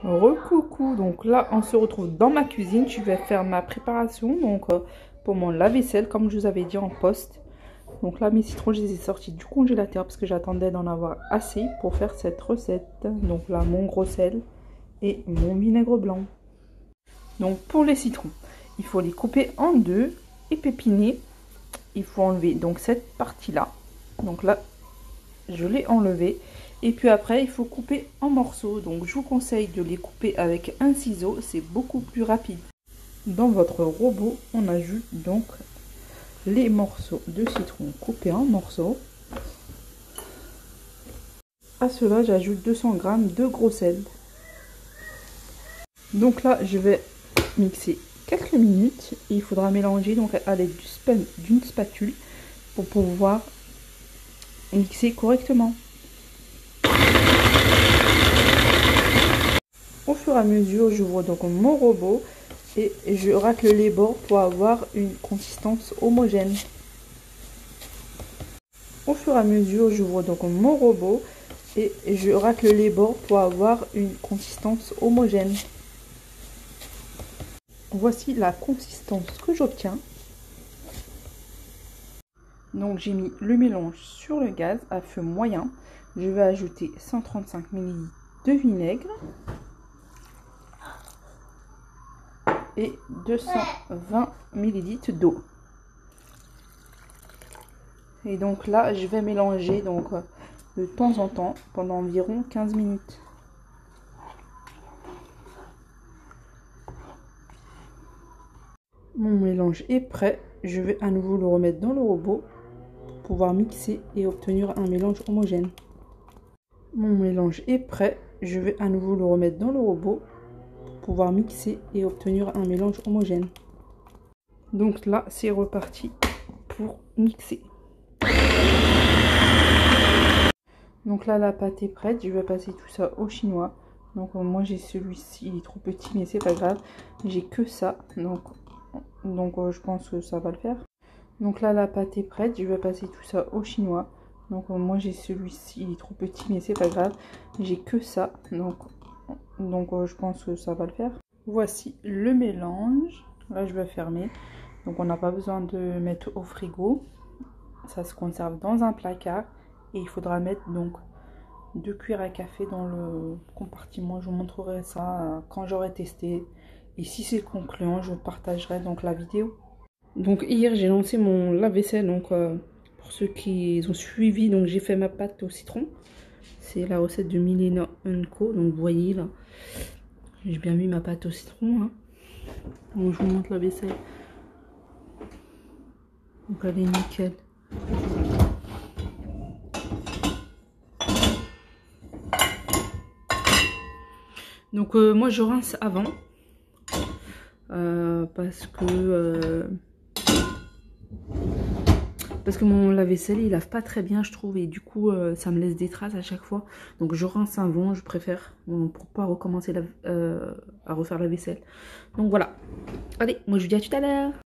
Recoucou, donc là on se retrouve dans ma cuisine. Je vais faire ma préparation donc pour mon lave-vaisselle comme je vous avais dit en post. Donc là mes citrons je les ai sortis du congélateur parce que j'attendais d'en avoir assez pour faire cette recette. Donc là mon gros sel et mon vinaigre blanc. Donc pour les citrons, il faut les couper en deux et pépiner. Il faut enlever donc cette partie là. Donc là je l'ai enlevé. Et puis après, il faut couper en morceaux. Donc, je vous conseille de les couper avec un ciseau. C'est beaucoup plus rapide. Dans votre robot, on ajoute donc les morceaux de citron coupés en morceaux. À cela, j'ajoute 200 g de gros sel. Donc là, je vais mixer quelques minutes. Et il faudra mélanger donc à l'aide d'une spatule pour pouvoir mixer correctement. Au fur et à mesure, j'ouvre donc mon robot et je racle les bords pour avoir une consistance homogène. Au fur et à mesure, j'ouvre donc mon robot et je racle les bords pour avoir une consistance homogène. Voici la consistance que j'obtiens. Donc j'ai mis le mélange sur le gaz à feu moyen. Je vais ajouter 135 ml de vinaigre et 220 ml d'eau. Et donc là, je vais mélanger donc de temps en temps pendant environ 15 minutes. Mon mélange est prêt. Je vais à nouveau le remettre dans le robot pour pouvoir mixer et obtenir un mélange homogène. Mon mélange est prêt. Je vais à nouveau le remettre dans le robot pour pouvoir mixer et obtenir un mélange homogène. Donc là, c'est reparti pour mixer. Donc là, la pâte est prête. Je vais passer tout ça au chinois. Donc moi, j'ai celui-ci. Il est trop petit, mais c'est pas grave. J'ai que ça. Donc je pense que ça va le faire. Donc là, la pâte est prête. Je vais passer tout ça au chinois. Donc moi, j'ai celui-ci. Il est trop petit, mais c'est pas grave. J'ai que ça. Donc je pense que ça va le faire. Voici le mélange. Là, je vais fermer. Donc on n'a pas besoin de mettre au frigo. Ça se conserve dans un placard. Et il faudra mettre donc 2 cuillères à café dans le compartiment. Je vous montrerai ça quand j'aurai testé. Et si c'est concluant, je partagerai donc la vidéo. Donc hier, j'ai lancé mon lave-vaisselle. Donc pour ceux qui ont suivi, donc j'ai fait ma pâte au citron. C'est la recette de Milena & Co. Donc vous voyez là, j'ai bien mis ma pâte au citron. Hein. Donc je vous montre la vaisselle. Donc elle est nickel. Donc moi je rince avant parce que mon lave-vaisselle il lave pas très bien je trouve et du coup ça me laisse des traces à chaque fois. Donc je rince avant, je préfère pour pas recommencer à refaire la vaisselle. Donc voilà. Allez, moi je vous dis à tout à l'heure.